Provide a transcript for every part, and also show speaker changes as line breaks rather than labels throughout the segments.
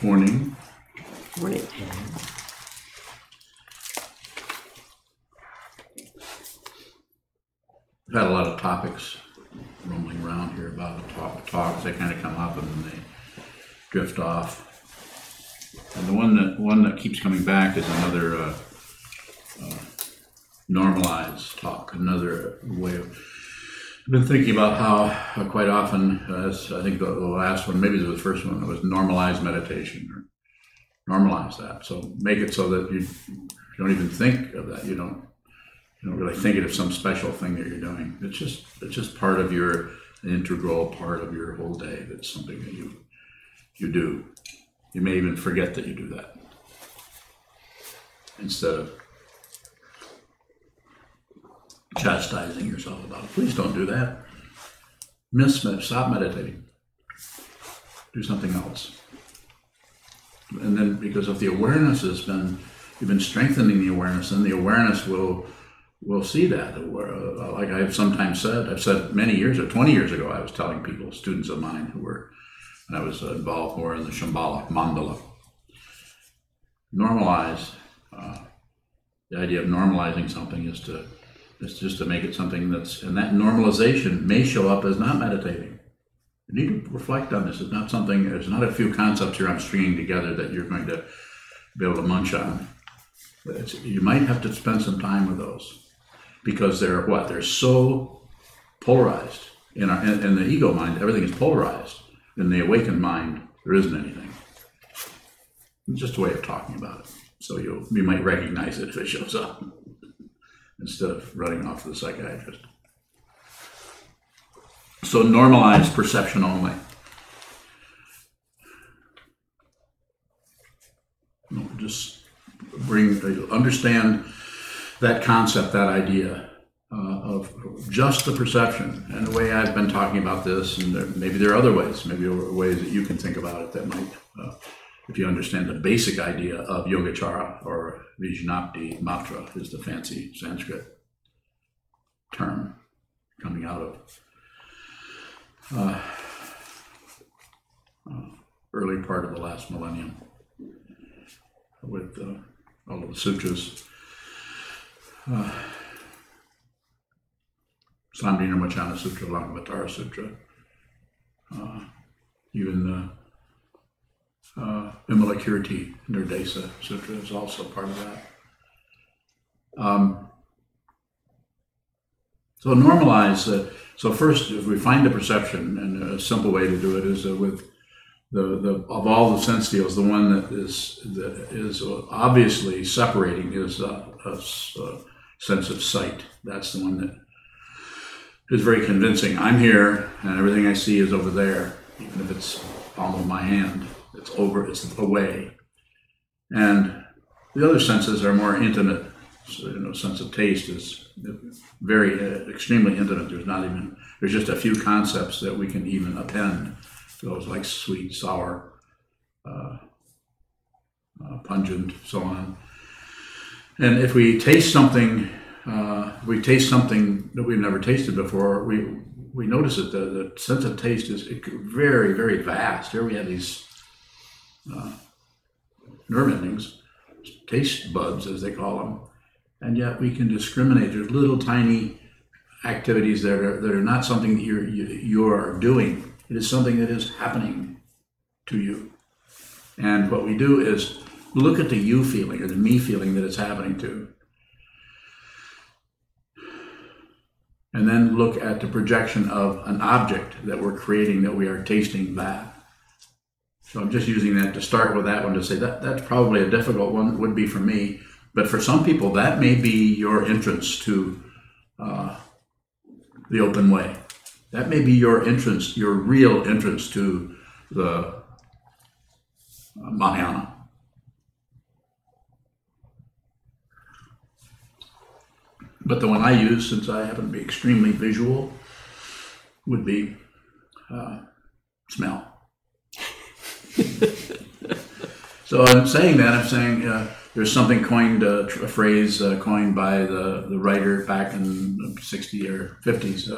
Morning.
Morning.
I've had a lot of topics rolling around here about talks. They kind of come up and then they drift off. And the one that keeps coming back is another Normalize talk. Another way of. I've been thinking about how quite often, as I think the last one, maybe it was the first one, it was normalize meditation or normalize that. So make it so that you don't even think of that. You don't really think it as some special thing that you're doing. It's just part of an integral part of your whole day. That's something that you do. You may even forget that you do that. Instead of chastising yourself about it. Please don't do that. Stop meditating. Do something else. And then because if the awareness you've been strengthening the awareness, then the awareness will see that. Like I've sometimes said, I've said 20 years ago, I was telling people, students of mine and I was involved more in the Shambhala, Mandala. Normalize, the idea of normalizing something is just to make it something and that normalization may show up as not meditating. You need to reflect on this. It's not a few concepts here I'm stringing together that you're going to be able to munch on. You might have to spend some time with those because they're so polarized. In the ego mind, everything is polarized. In the awakened mind, there isn't anything. It's just a way of talking about it. So you might recognize it if it shows up instead of running off to the psychiatrist. So normalize perception only. Just understand that concept, that idea of just the perception. And the way I've been talking about this, and maybe there are other ways, maybe there are ways that you can think about it that might, if you understand the basic idea of Yogacara or Vijnapti Matra is the fancy Sanskrit term coming out of early part of the last millennium with all of the sutras. Samdhinirmocana Sutra, Lankavatara Sutra, even the Vimalakirti Nirdesa Sutra is also part of that. So normalize. So first, if we find the perception, and a simple way to do it is with of all the sense fields, the one that is obviously separating is a sense of sight. That's the one that is very convincing. I'm here, and everything I see is over there, even if it's palm of my hand. It's away. And the other senses are more intimate. So, sense of taste is very extremely intimate. There's just a few concepts that we can even append to those, like sweet, sour, pungent, so on. And if we taste something, that we've never tasted before, we notice that the sense of taste is very, very vast. Here we have these nerve endings, taste buds as they call them, and yet we can discriminate. There's little tiny activities that are not something that you are doing. It is something that is happening to you. And what we do is look at the you feeling or the me feeling that it's happening to. And then look at the projection of an object that we're creating, that we are tasting that. So I'm just using that to start with that one to say that's probably a difficult one, would be for me. But for some people, that may be your entrance to the open way. That may be your entrance, your real entrance to the Mahayana. But the one I use, since I happen to be extremely visual, would be smell. So I'm saying there's something coined, a phrase coined by the writer back in the 60s or 50s.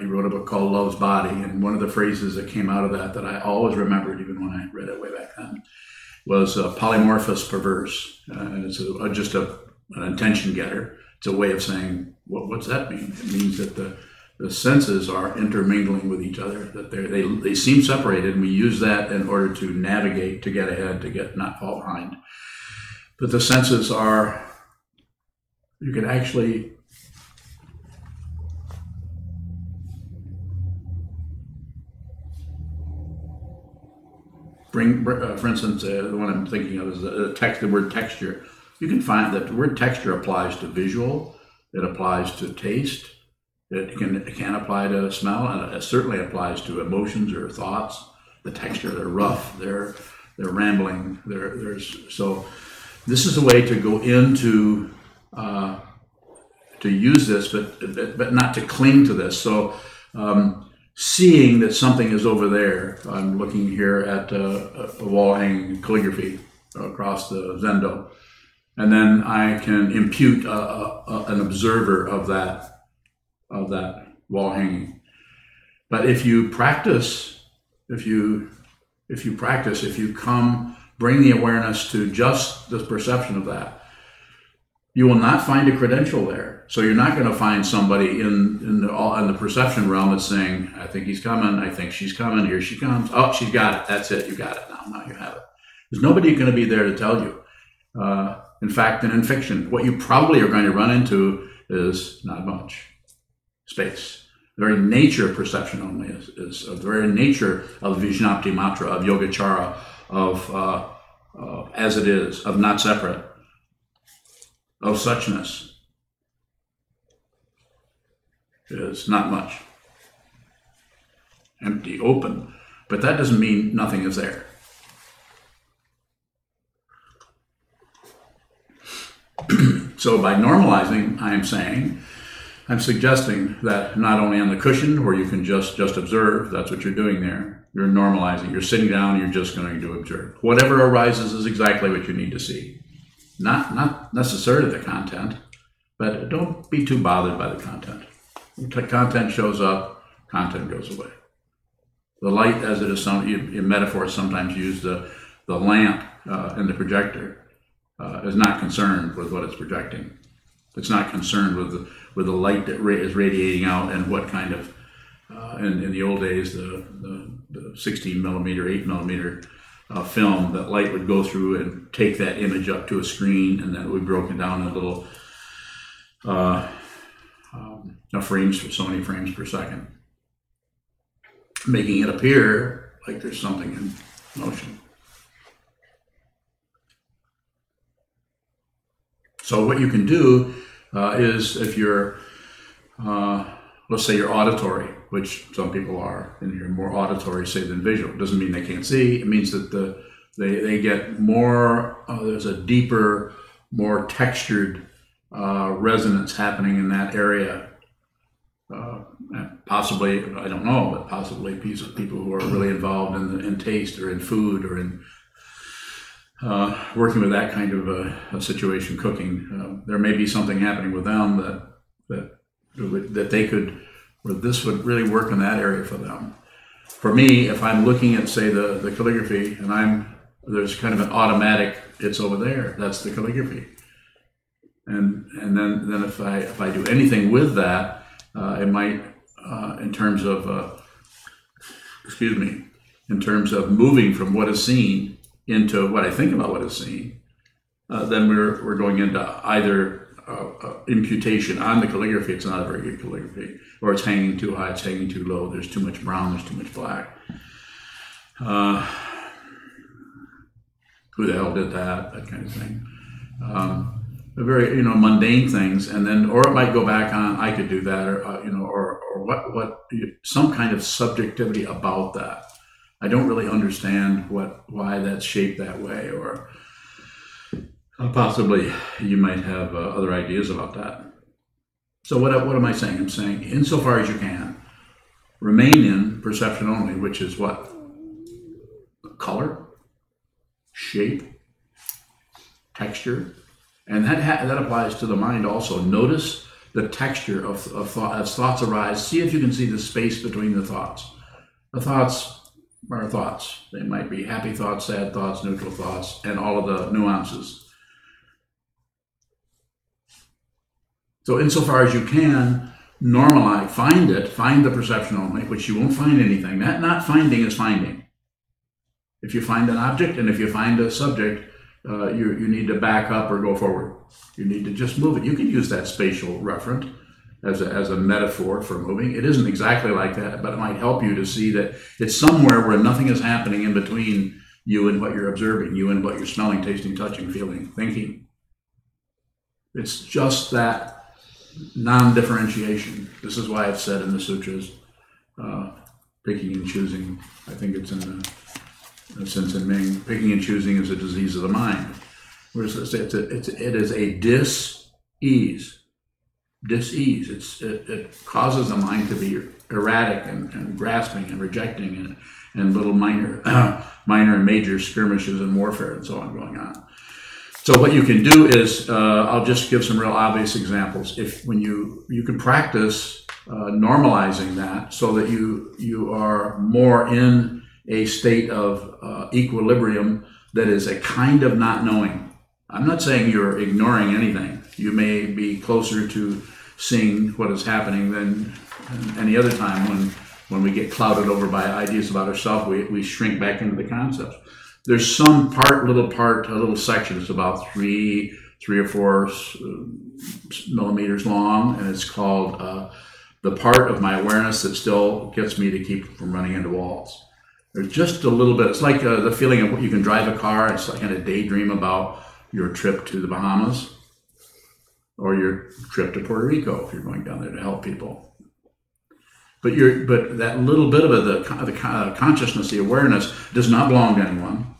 He wrote a book called Love's Body, and one of the phrases that came out of that I always remembered, even when I read it way back then, was polymorphous perverse, and it's just an intention getter. It's a way of saying, what's that mean? It means that the senses are intermingling with each other, that they seem separated, and we use that in order to navigate, to get ahead, to not fall behind. But the senses are, you can actually bring, for instance, the one I'm thinking of is the word texture. You can find that the word texture applies to visual, it applies to taste, it can apply to smell, and it certainly applies to emotions or thoughts. The texture, they're rough, they're rambling, so this is a way to go into to use this, but not to cling to this. So seeing that something is over there, I'm looking here at a wall hanging calligraphy across the Zendo, and then I can impute an observer of that wall hanging. But if you practice, if you bring the awareness to just the perception of that, you will not find a credential there. So you're not going to find somebody in the perception realm that's saying, I think he's coming, I think she's coming, here she comes, oh, she's got it, that's it, you got it, now you have it. There's nobody going to be there to tell you. In fact, and in fiction, what you probably are going to run into is not much space. The very nature of perception only is the very nature of Vijnapti Matra, of Yogacara, of as it is, of not separate, of suchness, is not much. Empty, open, but that doesn't mean nothing is there. So by normalizing, I'm suggesting that not only on the cushion where you can just observe, that's what you're doing there, you're normalizing, you're sitting down, you're just going to observe. Whatever arises is exactly what you need to see. Not necessarily the content, but don't be too bothered by the content. The content shows up, content goes away. The light, as it is, in metaphors sometimes use the lamp in the projector, is not concerned with what it's projecting. It's not concerned with the light that is radiating out and what kind of, in the old days, the 16 millimeter, 8 millimeter film, that light would go through and take that image up to a screen, and then it would be broken down in little frames, for so many frames per second, making it appear like there's something in motion. So what you can do is, if you're, let's say you're auditory, which some people are, and you're more auditory, say, than visual. It doesn't mean they can't see. It means that they get more, there's a deeper, more textured resonance happening in that area. Possibly, I don't know, but possibly people who are really involved in taste or in food or in working with that kind of a situation, cooking, there may be something happening with them that they could, where this would really work in that area for them. For me, if I'm looking at, say, the calligraphy, and there's kind of an automatic, it's over there, that's the calligraphy. And then if I do anything with that, it might, in terms of moving from what is seen into what I think about what is seen, then we're going into either imputation on the calligraphy, it's not a very good calligraphy, or it's hanging too high, it's hanging too low, there's too much brown, there's too much black. Who the hell did that? That kind of thing. Very mundane things, and then, or it might go back on, I could do that, or what some kind of subjectivity about that. I don't really understand why that's shaped that way, or possibly you might have other ideas about that. So what am I saying? I'm saying, insofar as you can, remain in perception only, which is what? Color, shape, texture, and that applies to the mind also. Notice the texture of thought as thoughts arise. See if you can see the space between the thoughts. The thoughts are thoughts. They might be happy thoughts, sad thoughts, neutral thoughts, and all of the nuances. So insofar as you can, normalize, find the perception only, which you won't find anything. That not finding is finding. If you find an object and if you find a subject, you need to back up or go forward. You need to just move it. You can use that spatial referent as a metaphor for moving. It isn't exactly like that, but it might help you to see that it's somewhere where nothing is happening in between you and what you're observing, you and what you're smelling, tasting, touching, feeling, thinking. It's just that non-differentiation. This is why it's said in the sutras, picking and choosing. I think it's in the sense in Ming, picking and choosing is a disease of the mind. Whereas it is a dis-ease. Dis-ease. It causes the mind to be erratic and grasping and rejecting and little minor and major skirmishes and warfare and so on going on. So what you can do is, I'll just give some real obvious examples. When you can practice normalizing that so that you are more in a state of equilibrium that is a kind of not knowing. I'm not saying you're ignoring anything. You may be closer to seeing what is happening than any other time when we get clouded over by ideas about ourselves, we shrink back into the concepts. There's some a little section. It's about 3 or 4 millimeters long, and it's called the part of my awareness that still gets me to keep from running into walls. There's just a little bit. It's like the feeling of you can drive a car. It's like kind of daydream about your trip to the Bahamas or your trip to Puerto Rico if you're going down there to help people. But that little bit of the consciousness, the awareness, does not belong to anyone.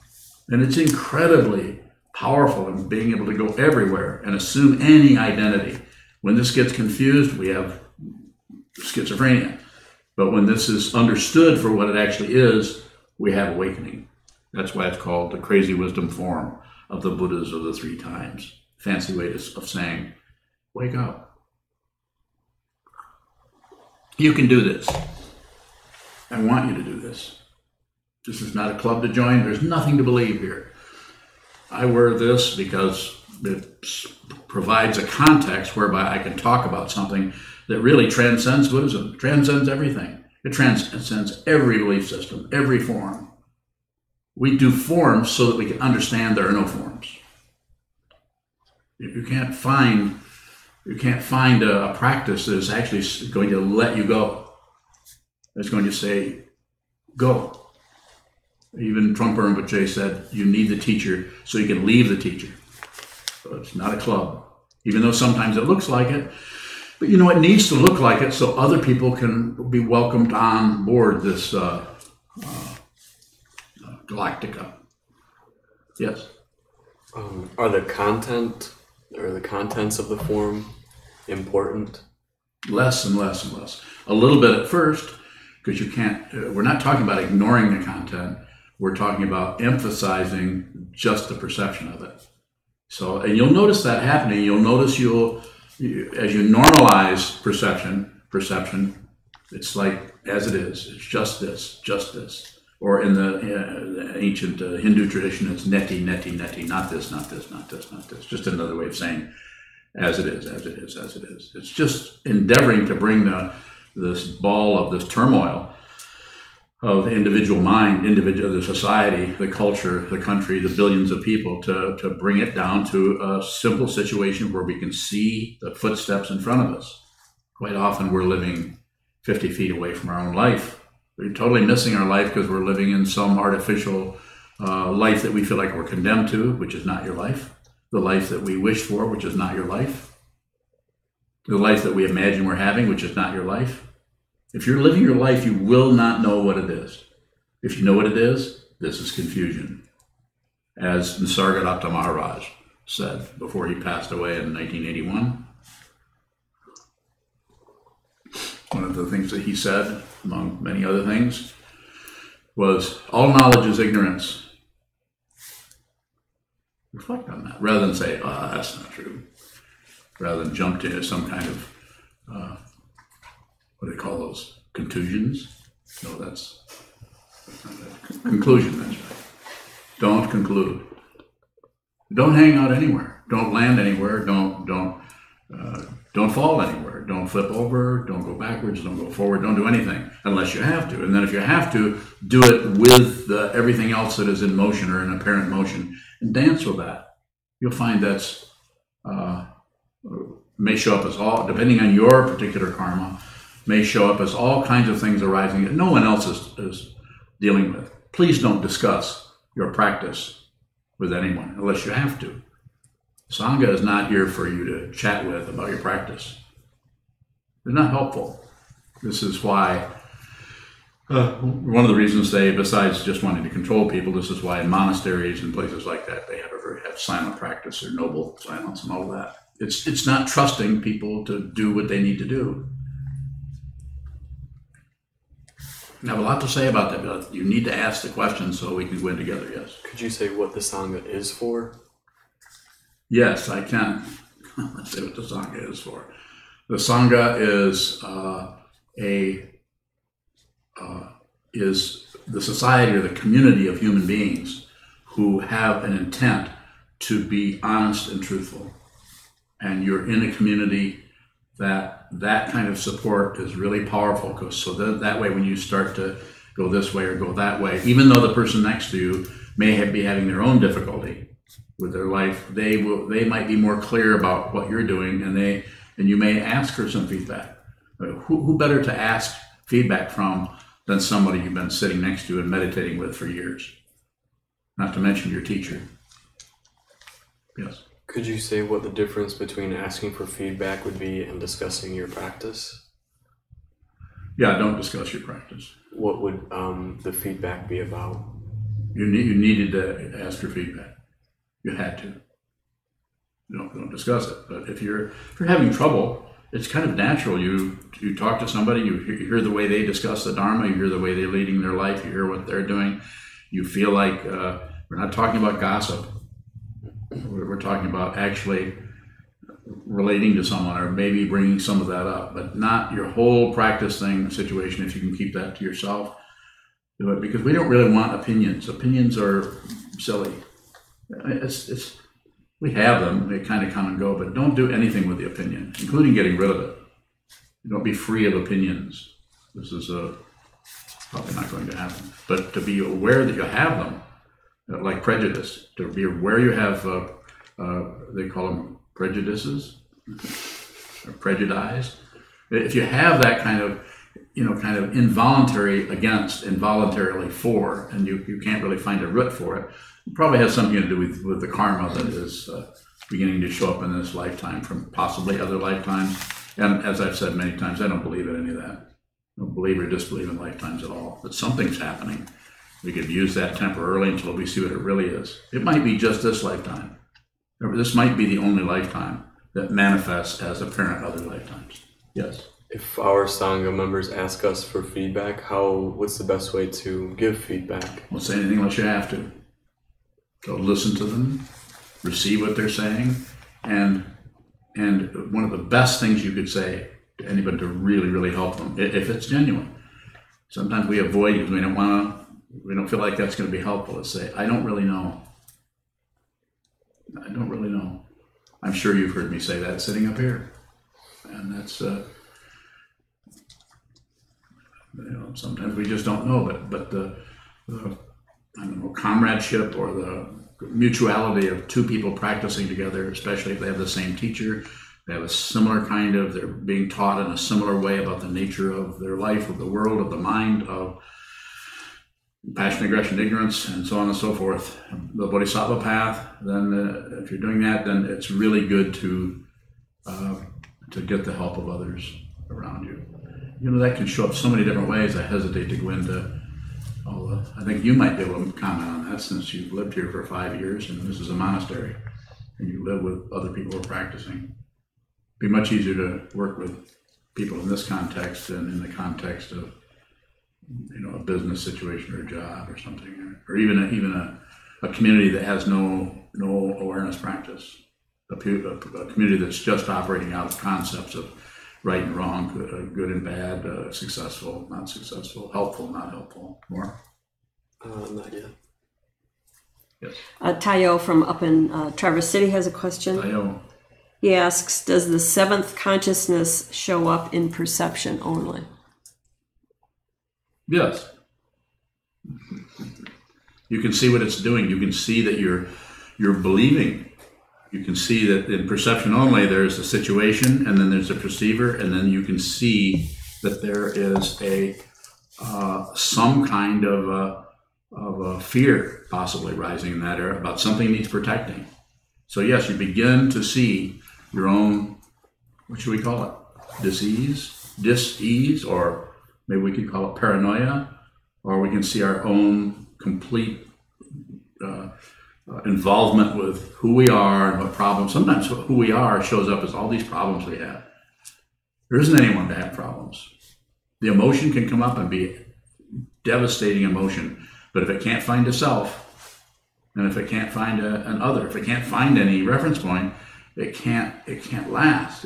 And it's incredibly powerful in being able to go everywhere and assume any identity. When this gets confused, we have schizophrenia. But when this is understood for what it actually is, we have awakening. That's why it's called the crazy wisdom form of the Buddhas of the 3 times. Fancy way of saying, wake up. You can do this. I want you to do this. This is not a club to join. There's nothing to believe here. I wear this because it provides a context whereby I can talk about something that really transcends Buddhism, transcends everything. It transcends every belief system, every form. We do forms so that we can understand there are no forms. You can't find a practice that is actually going to let you go. It's going to say, go. Even Trungpa Rinpoche said, you need the teacher so you can leave the teacher. So it's not a club, even though sometimes it looks like it. But it needs to look like it so other people can be welcomed on board this Galactica. Yes?
Are the content or the contents of the form important?
Less and less and less. A little bit at first, because you can't, we're not talking about ignoring the content. We're talking about emphasizing just the perception of it. So, and you'll notice that happening. You'll notice as you normalize perception, it's like as it is. It's just this. Or in the ancient Hindu tradition, it's neti, neti, neti, not this, not this, not this, not this. Just another way of saying as it is, as it is, as it is. It's just endeavoring to bring this ball of this turmoil of the individual mind, the society, the culture, the country, the billions of people, to bring it down to a simple situation where we can see the footsteps in front of us. Quite often we're living 50 feet away from our own life. We're totally missing our life because we're living in some artificial life that we feel like we're condemned to, which is not your life. The life that we wish for, which is not your life. The life that we imagine we're having, which is not your life. If you're living your life, you will not know what it is. If you know what it is, this is confusion. As Nisargadatta Maharaj said before he passed away in 1981. One of the things that he said, among many other things, was, all knowledge is ignorance. Reflect on that, rather than say, that's not true. Rather than jump to some kind of, what do they call those, contusions? No, Conclusion, that's right. Don't conclude. Don't hang out anywhere. Don't land anywhere. Don't fall anywhere. Don't flip over. Don't go backwards. Don't go forward. Don't do anything unless you have to. And then if you have to, do it with everything else that is in motion or in apparent motion, and dance with that. You'll find that's may show up as all, depending on your particular karma, may show up as all kinds of things arising that no one else is dealing with. Please don't discuss your practice with anyone unless you have to. Sangha is not here for you to chat with about your practice. They're not helpful. This is why, one of the reasons they, besides just wanting to control people, this is why in monasteries and places like that, they have silent practice or noble silence and all of that. It's not trusting people to do what they need to do. I have a lot to say about that, but you need to ask the question so we can go in together, yes.
Could you say what the Sangha is for?
Yes, I can. Let's say what the Sangha is for. The Sangha is the society or the community of human beings who have an intent to be honest and truthful. And you're in a community that kind of support is really powerful, because so that way when you start to go this way or go that way, even though the person next to you may be having their own difficulty with their life, they might be more clear about what you're doing, and you may ask for some feedback. Who better to ask feedback from than somebody you've been sitting next to and meditating with for years? Not to mention your teacher. Yes.
Could you say what the difference between asking for feedback would be and discussing your practice?
Yeah, don't discuss your practice.
What would the feedback be about?
You needed to ask for feedback. You had to. Don't discuss it. But if you're having trouble, it's kind of natural. You talk to somebody, you hear the way they discuss the Dharma, you hear the way they're leading their life, you hear what they're doing. You feel like we're not talking about gossip. We're talking about actually relating to someone, or maybe bringing some of that up, but not your whole practice situation. If you can keep that to yourself, do it, because we don't really want opinions. Opinions are silly. We have them, they kind of come and go, but don't do anything with the opinion, including getting rid of it. Don't be free of opinions. This is probably not going to happen. But to be aware that you have them, like prejudice, to be aware you have, they call them prejudices, or prejudice. If you have that kind of involuntary against, involuntarily for, and you can't really find a root for it, it probably has something to do with the karma that is beginning to show up in this lifetime from possibly other lifetimes. And as I've said many times, I don't believe in any of that. I don't believe or disbelieve in lifetimes at all. But something's happening. We could use that temporarily until we see what it really is. It might be just this lifetime. This might be the only lifetime that manifests as apparent other lifetimes. Yes?
If our Sangha members ask us for feedback, what's the best way to give feedback?
Don't say anything unless you have to. Go listen to them, receive what they're saying, and one of the best things you could say to anybody to really, really help them, if it's genuine. Sometimes we avoid because we don't feel like that's going to be helpful. Let's say, I don't really know. I don't really know. I'm sure you've heard me say that sitting up here. And that's, sometimes we just don't know, but the I don't know, comradeship or the mutuality of two people practicing together, especially if they have the same teacher, they have a similar they're being taught in a similar way about the nature of their life, of the world, of the mind, of passion, aggression, ignorance, and so on and so forth. The Bodhisattva path, then if you're doing that, then it's really good to get the help of others around you. That can show up so many different ways. I hesitate to go into I think you might be able to comment on that, since you've lived here for 5 years and this is a monastery and you live with other people who are practicing. It'd be much easier to work with people in this context than in the context of a business situation or a job or something, or even a community that has no awareness practice, a community that's just operating out of concepts of right and wrong, good and bad, successful, not successful, helpful, not helpful. More?
Not yet.
Yes.
Tayo from up in Traverse City has a question.
Tayo.
He asks, does the seventh consciousness show up in perception only?
Yes. You can see what it's doing. You can see that you're believing. You can see that in perception only, there's a situation, and then there's a perceiver, and then you can see that there is some kind of a fear possibly rising in that area about something needs protecting. So yes, you begin to see your own, what should we call it? Dis-ease, or maybe we could call it paranoia, or we can see our own complete involvement with who we are and what problems. Sometimes who we are shows up as all these problems we have. There isn't anyone to have problems. The emotion can come up and be devastating emotion, but if it can't find a self, and if it can't find an other, if it can't find any reference point, it can't last.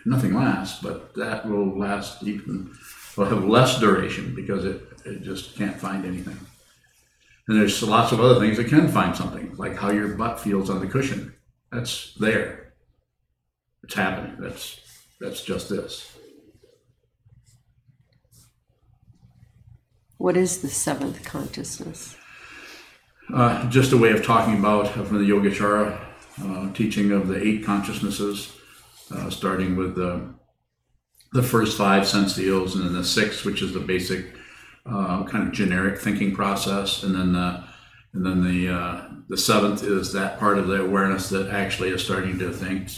Nothing lasts, but that will last will have less duration because it just can't find anything. And there's lots of other things that can find something, like how your butt feels on the cushion. That's there. It's happening. That's just this.
What is the seventh consciousness?
Just a way of talking about from the Yogacara teaching of the 8 consciousnesses, starting with the first 5 sense fields, and then the 6th, which is the basic kind of generic thinking process, and then the 7th is that part of the awareness that actually is starting to think,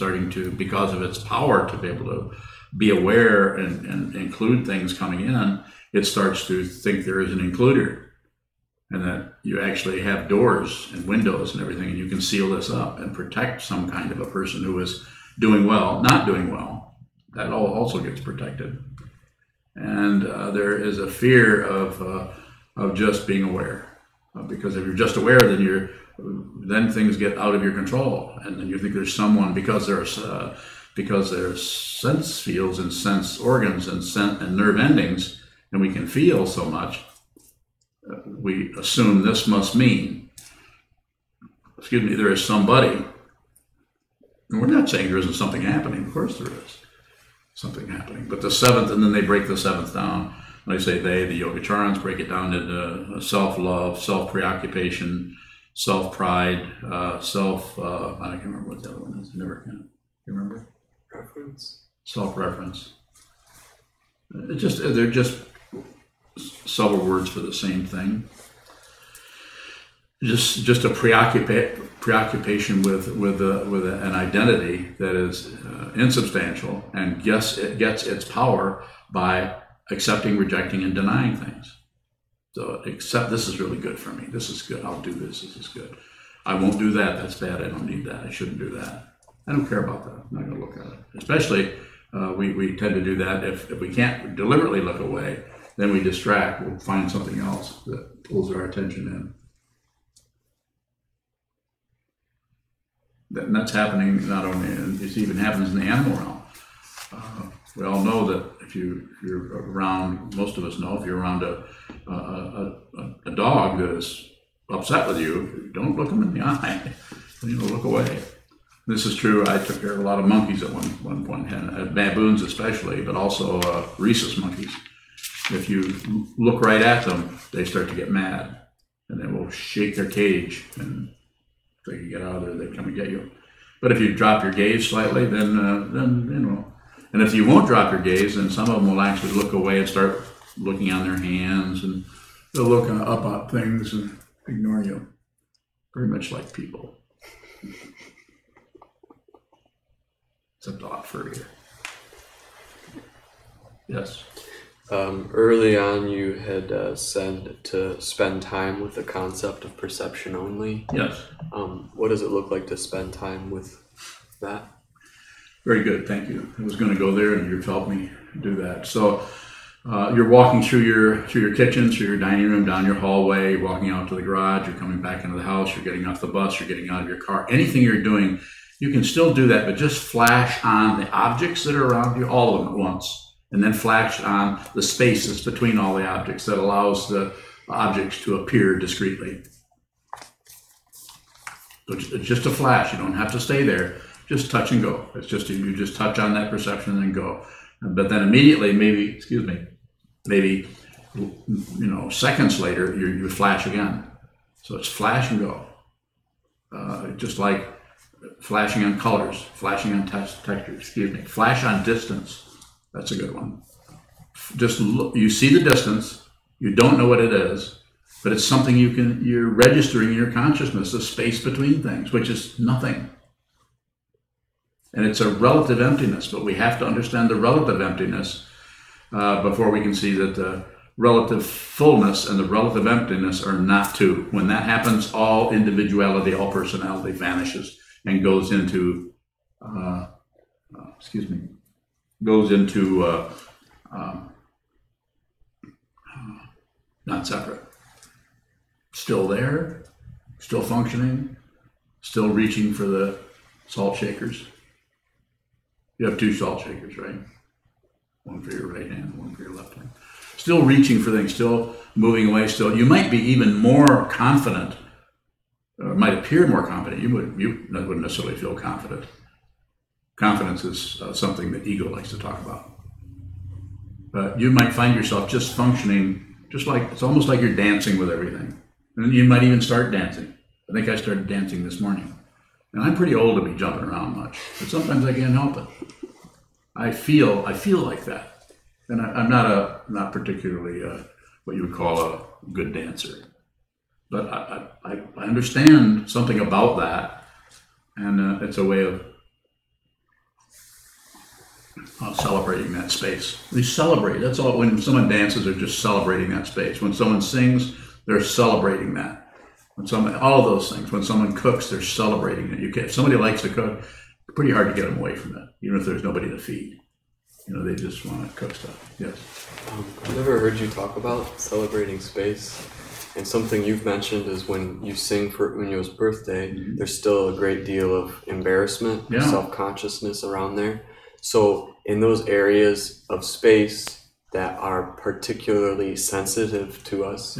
because of its power to be able to be aware and include things coming in, it starts to think there is an includer, and that you actually have doors and windows and everything, and you can seal this up and protect some kind of a person who is doing well, not doing well. That also gets protected. And there is a fear of just being aware, because if you're just aware, then things get out of your control, and then you think there's someone because there's sense fields and sense organs and nerve endings, and we can feel so much. We assume this must mean, there is somebody. And we're not saying there isn't something happening. Of course there is something happening. But the 7th, and then they break the 7th down. When I say they, the Yogacarans break it down into self-love, self-preoccupation, self-pride, I can't remember what the other one is. I never can. You remember?
Reference.
Self-reference. They're just subtle words for the same thing. Just a preoccupation with an identity that is insubstantial, and it gets its power by accepting, rejecting, and denying things. So accept, this is really good for me. This is good. I'll do this. This is good. I won't do that. That's bad. I don't need that. I shouldn't do that. I don't care about that. I'm not going to look at it. Especially we tend to do that if we can't deliberately look away. Then we distract. We'll find something else that pulls our attention in. And that's happening not only it even happens in the animal realm. We all know that if you're around, most of us know, if you're around a dog that is upset with you, don't look them in the eye. Look away. This is true. I took care of a lot of monkeys at one point, and baboons especially, but also rhesus monkeys. If you look right at them, they start to get mad, and they will shake their cage, and if they can get out of there, they come and get you. But if you drop your gaze slightly, then and if you won't drop your gaze, then some of them will actually look away and start looking on their hands, and they'll look up at things and ignore you. Very much like people. Except a lot furrier. Yes.
Early on, you had said to spend time with the concept of perception only.
Yes.
What does it look like to spend time with that?
Very good, thank you. I was going to go there, and you've helped me do that. So you're walking through your kitchen, through your dining room, down your hallway, you're walking out to the garage, you're coming back into the house, you're getting off the bus, you're getting out of your car. Anything you're doing, you can still do that, but just flash on the objects that are around you, all of them at once. And then flash on the spaces between all the objects that allows the objects to appear discreetly. So it's just a flash. You don't have to stay there. Just touch and go. It's just you just touch on that perception and go. But then immediately, maybe seconds later, you flash again. So it's flash and go. Just like flashing on colors, flashing on textures. Flash on distance. That's a good one. Just look, you see the distance. You don't know what it is, but it's something you're registering in your consciousness, the space between things, which is nothing. And it's a relative emptiness, but we have to understand the relative emptiness before we can see that the relative fullness and the relative emptiness are not two. When that happens, all individuality, all personality vanishes and goes into not separate. Still there, still functioning, still reaching for the salt shakers. You have 2 salt shakers, right? One for your right hand, one for your left hand. Still reaching for things, still moving away, still. You might be even more confident, or might appear more confident. You wouldn't necessarily feel confident. Confidence is something that ego likes to talk about. But you might find yourself just functioning, just like, it's almost like you're dancing with everything. And you might even start dancing. I think I started dancing this morning. And I'm pretty old to be jumping around much, but sometimes I can't help it. I feel like that. And I'm not particularly what you would call a good dancer. But I understand something about that, and it's a way of celebrating that space. We celebrate. That's all. When someone dances, they're just celebrating that space. When someone sings, they're celebrating that. All of those things. When someone cooks, they're celebrating it. If somebody likes to cook, it's pretty hard to get them away from it, even if there's nobody to feed. They just want to cook stuff. Yes.
I've never heard you talk about celebrating space. And something you've mentioned is when you sing for Unyo's birthday, there's still a great deal of embarrassment, self-consciousness around there. So in those areas of space that are particularly sensitive to us,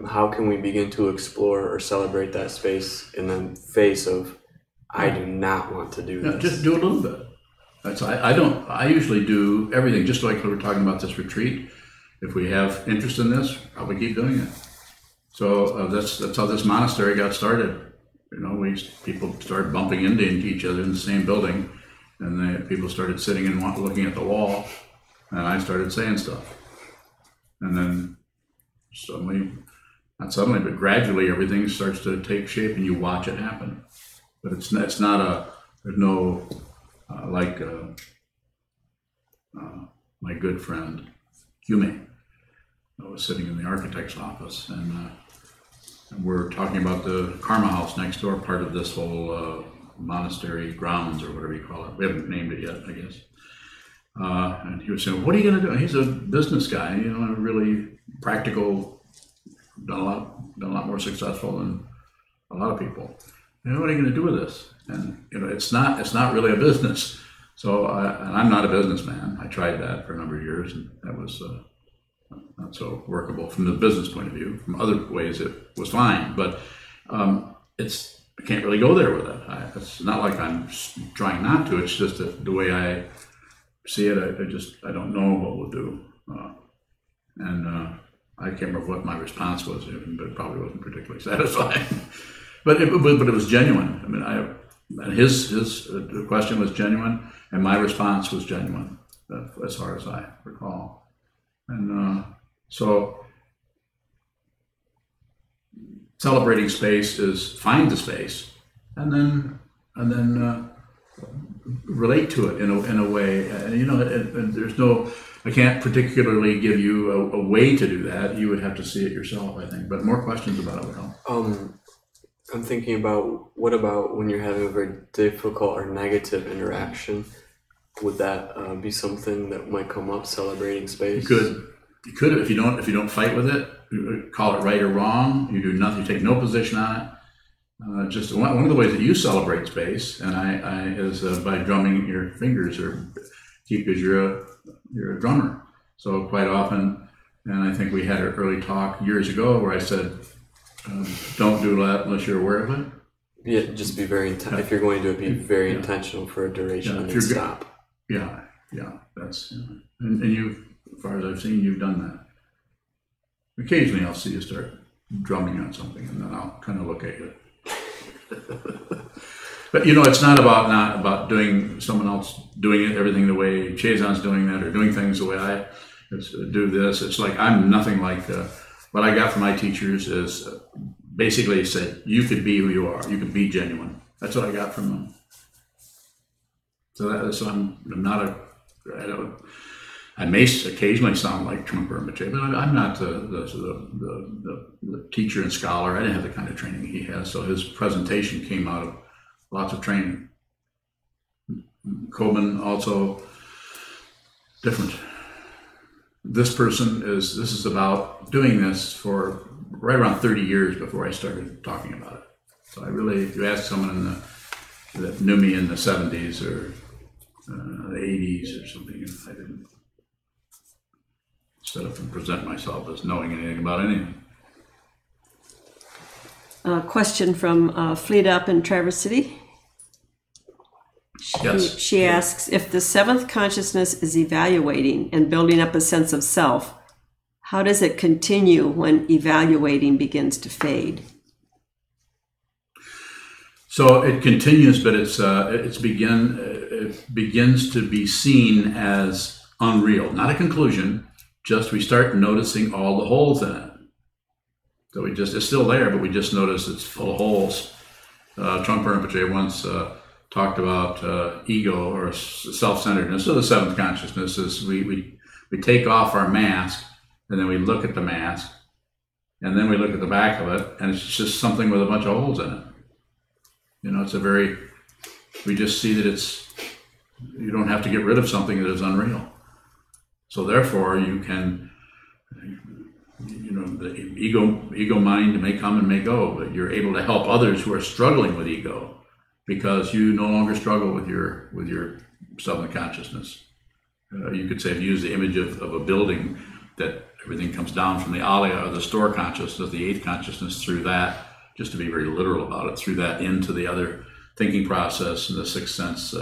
how can we begin to explore or celebrate that space in the face of, I do not want to do this?
Just do a little bit. I usually do everything, just like we were talking about this retreat. If we have interest in this, probably keep doing it. So that's how this monastery got started. People started bumping into each other in the same building, and people started sitting and looking at the wall, and I started saying stuff. And then not suddenly, but gradually everything starts to take shape and you watch it happen. But there's no, my good friend, Yume. I was sitting in the architect's office, and we're talking about the Karma house next door, part of this whole monastery grounds, or whatever you call it. We haven't named it yet, I guess. And he was saying, "What are you going to do?" And he's a business guy, really practical, done a lot more successful than a lot of people. What are you going to do with this? And it's not really a business. So and I'm not a businessman. I tried that for a number of years, and that was not so workable from the business point of view. From other ways, it was fine, but I can't really go there with it. It's not like I'm trying not to. It's just that the way I see it, I don't know what we'll do. I can't remember what my response was, but it probably wasn't particularly satisfying. but it was genuine. I mean, the question was genuine, and my response was genuine, as far as I recall. And so celebrating space is find the space, and then relate to it in a way. And there's no. I can't particularly give you a way to do that. You would have to see it yourself, I think. But more questions about it would help.
I'm thinking about, what about when you're having a very difficult or negative interaction? Would that be something that might come up, celebrating space?
You could if you don't fight with it, call it right or wrong. You do nothing. You take no position on it. Just one of the ways that you celebrate space, and is by drumming your fingers, or because you're a drummer. So quite often And I think we had an early talk years ago where I said, don't do that unless you're aware of it.
Yeah, just be very if you're going to be very intentional for a duration and then stop.
Yeah, that's and you, as far as I've seen, you've done that. Occasionally, I'll see you start drumming on something, and then I'll kind of look at you. But it's not about doing someone else doing it everything the way Chazon's doing that, or doing things the way I do this. It's like I'm nothing like what I got from my teachers is basically said you could be who you are, you could be genuine. That's what I got from them. So I'm not I may occasionally sound like Trump or Mache, but I'm not the teacher and scholar. I didn't have the kind of training he has, so his presentation came out of lots of training. Coben also different. This is about doing this for right around 30 years before I started talking about it. So if you ask someone that knew me in the 70s or the 80s or something, I didn't set up and present myself as knowing anything about anything.
A question from Fleet Up in Traverse City.
Yes.
She asks, if the seventh consciousness is evaluating and building up a sense of self, how does it continue when evaluating begins to fade?
So it continues, but it begins to be seen as unreal, not a conclusion. Just we start noticing all the holes in it. So it's still there, but we just notice it's full of holes. Trungpa Rinpoche once talked about ego or self-centeredness. So the seventh consciousness is we take off our mask, and then we look at the mask, and then we look at the back of it, and it's just something with a bunch of holes in it. We just see that you don't have to get rid of something that is unreal. So therefore you can, the ego mind may come and may go, but you're able to help others who are struggling with ego because you no longer struggle with your seventh consciousness. You could say, if you use the image of a building, that everything comes down from the alaya or the store consciousness, the eighth consciousness, through that, just to be very literal about it, through that into the other thinking process and the sixth sense,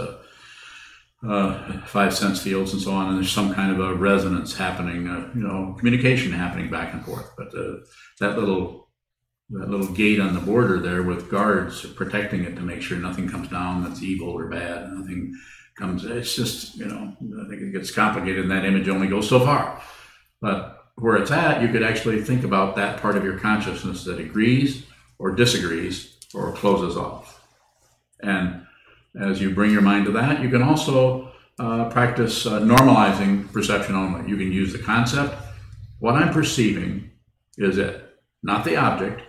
five sense fields and so on, and there's some kind of a resonance happening, communication happening back and forth. But that little gate on the border there with guards protecting it to make sure nothing comes down that's evil or bad, nothing comes. It's just I think it gets complicated, and that image only goes so far. But where it's at, you could actually think about that part of your consciousness that agrees or disagrees or closes off. And as you bring your mind to that, you can also practice normalizing perception only. You can use the concept, what I'm perceiving is it, not the object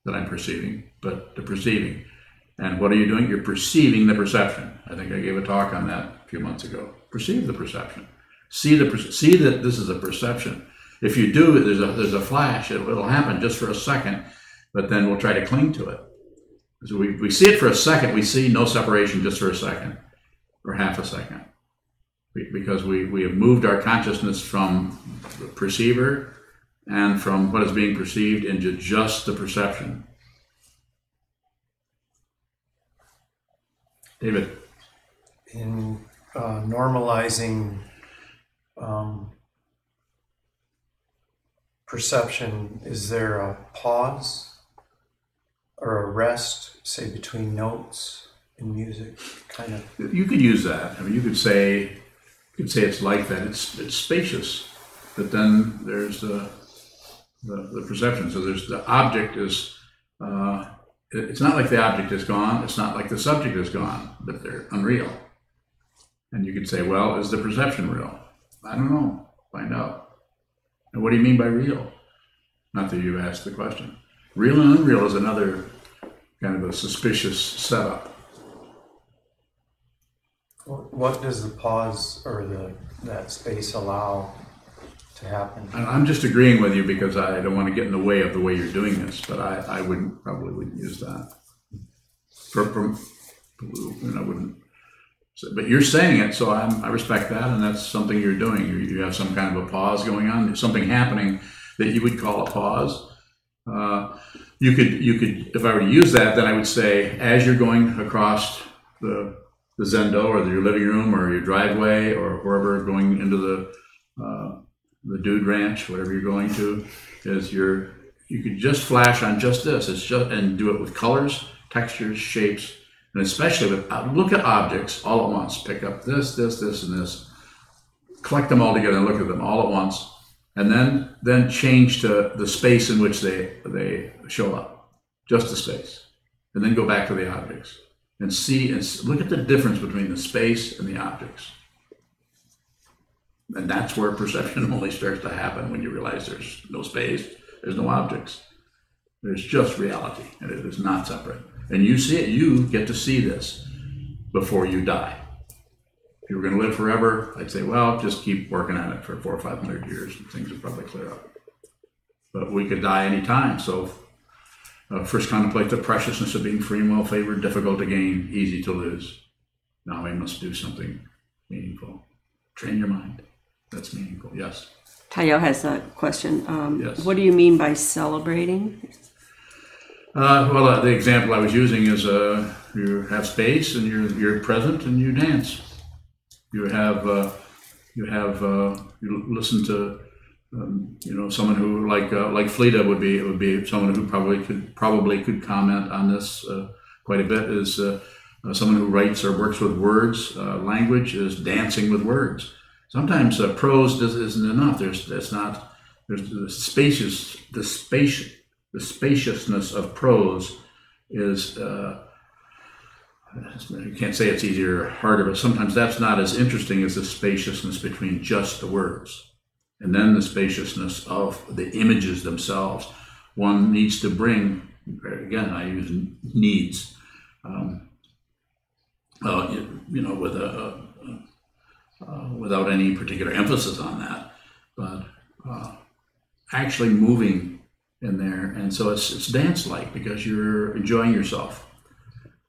that I'm perceiving, but the perceiving. And what are you doing? You're perceiving the perception. I think I gave a talk on that a few months ago. Perceive the perception. See that this is a perception. If you do, there's a flash. It'll happen just for a second, but then we'll try to cling to it. So we see it for a second. We see no separation just for a second or half a second, because we have moved our consciousness from the perceiver and from what is being perceived into just the perception. David.
In normalizing perception, is there a pause or a rest, say, between notes in music, kind of?
You could use that. I mean, you could say it's like that. It's spacious, but then there's the perception. So there's the object is. It's not like the object is gone. It's not like the subject is gone, but they're unreal. And you could say, well, is the perception real? I don't know. Find out. And what do you mean by real? Not that you asked the question. Real and unreal is another kind of a suspicious setup.
What does the pause or that space allow to happen?
I'm just agreeing with you because I don't want to get in the way of the way you're doing this, but I probably wouldn't use that. I wouldn't But you're saying it, so I respect that, and that's something you're doing. You have some kind of a pause going on. There's something happening that you would call a pause. You could, if I were to use that, then I would say, as you're going across the Zendo or your living room or your driveway or wherever going into the Dude Ranch, whatever you're going to, you could just flash on just this. And do it with colors, textures, shapes, and especially look at objects all at once. Pick up this, and this. Collect them all together and look at them all at once. And then change to the space in which they show up. Just the space. And then go back to the objects. And see and look at the difference between the space and the objects. And that's where perception only starts to happen, when you realize there's no space, there's no objects. There's just reality, and it is not separate. And you see it, you get to see this before you die. If you were going to live forever, I'd say, well, just keep working on it for 400 or 500 years, and things would probably clear up. But we could die any time, so first contemplate the preciousness of being free and well favored, difficult to gain, easy to lose. Now we must do something meaningful. Train your mind. That's meaningful. Yes.
Tayo has a question.
Yes.
What do you mean by celebrating?
Well, the example I was using is you have space and you're present and you dance. You listen to someone who like Fleda would be someone who probably could comment on this quite a bit. Is someone who writes or works with words. Language is dancing with words. Sometimes prose isn't enough. There's the spaciousness of prose is. You can't say it's easier or harder, but sometimes that's not as interesting as the spaciousness between just the words. And then the spaciousness of the images themselves. One needs to bring, again, I use needs, without any particular emphasis on that, but actually moving in there. And so it's dance-like because you're enjoying yourself.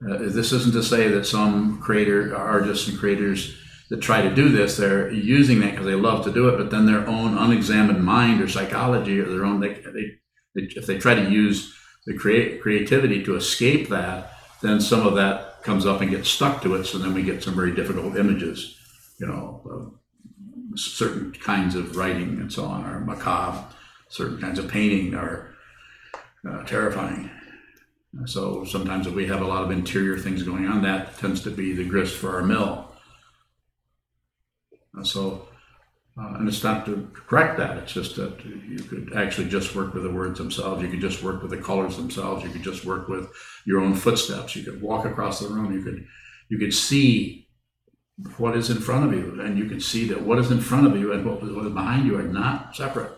This isn't to say that some artists and creators that try to do this, they're using that because they love to do it, but then their own unexamined mind or psychology or their own, if they try to use the creativity to escape that, then some of that comes up and gets stuck to it. So then we get some very difficult images, certain kinds of writing and so on are macabre, certain kinds of painting are terrifying. So sometimes if we have a lot of interior things going on, that tends to be the grist for our mill. And it's not to correct that, it's just that you could actually just work with the words themselves, you could just work with the colors themselves, you could just work with your own footsteps, you could walk across the room, you could see what is in front of you, and you can see that what is in front of you and what is behind you are not separate.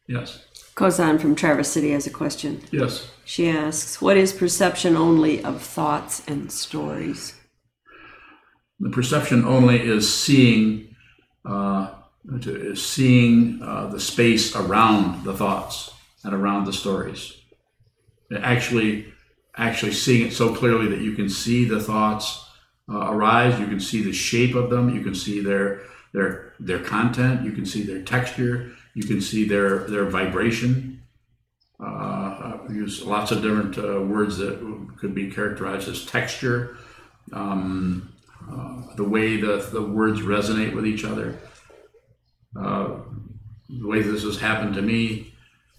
Yes.
Sokuzan from Traverse City has a question.
Yes.
She asks, what is perception only of thoughts and stories?
The perception only is seeing the space around the thoughts and around the stories. Actually seeing it so clearly that you can see the thoughts arise, you can see the shape of them, you can see their content, you can see their texture, you can see their vibration. I use lots of different words that could be characterized as texture. The way the words resonate with each other. The way this has happened to me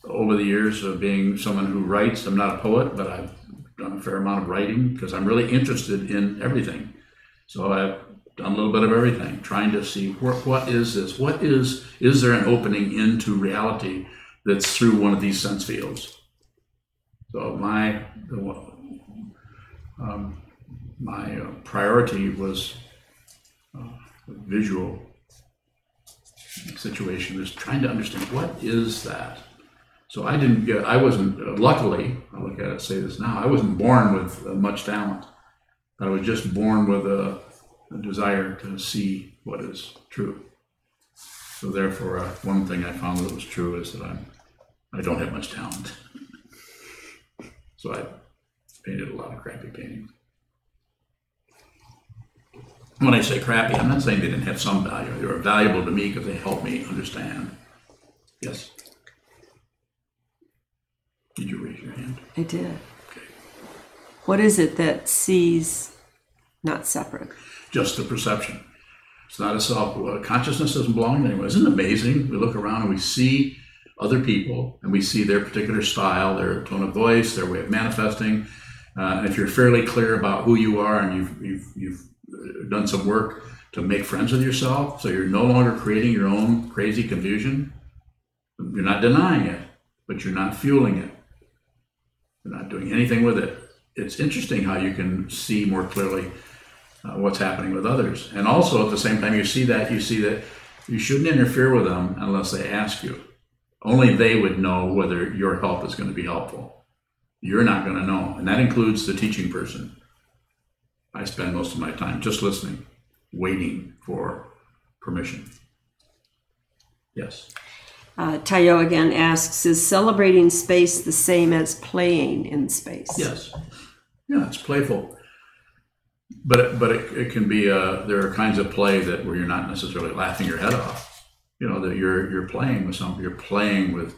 over the years of being someone who writes. I'm not a poet, but I've done a fair amount of writing because I'm really interested in everything. So I've done a little bit of everything, trying to see what is this? Is there an opening into reality that's through one of these sense fields? So my priority was visual situation, was trying to understand what is that. So luckily, I look at it, say this now, I wasn't born with much talent. I was just born with a desire to see what is true. So therefore, one thing I found that was true is that I don't have much talent. So I painted a lot of crappy paintings. When I say crappy, I'm not saying they didn't have some value. They were valuable to me because they helped me understand. Yes? Did you raise your hand?
I did.
Okay.
What is it that sees not separate?
Just the perception. It's not a self. Consciousness doesn't belong to anyone. Isn't it amazing? We look around and we see other people and we see their particular style, their tone of voice, their way of manifesting. And if you're fairly clear about who you are and you've done some work to make friends with yourself, so you're no longer creating your own crazy confusion, you're not denying it, but you're not fueling it. You're not doing anything with it. It's interesting how you can see more clearly what's happening with others. And also at the same time you see that you shouldn't interfere with them unless they ask you. Only they would know whether your help is going to be helpful. You're not going to know. And that includes the teaching person. I spend most of my time just listening, waiting for permission. Yes.
Tayo again asks, is celebrating space the same as playing in space?
Yes. Yeah, it's playful. But it can be, there are kinds of play that where you're not necessarily laughing your head off. You know, that you're playing with something, you're playing with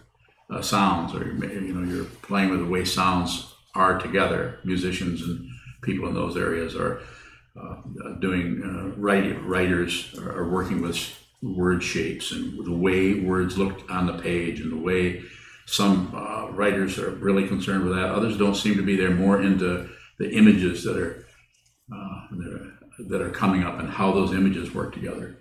sounds, or you're playing with the way sounds are together. Musicians and people in those areas are doing, writers are working with word shapes and the way words look on the page and the way some writers are really concerned with that. Others don't seem to be. They're more into the images that are coming up and how those images work together.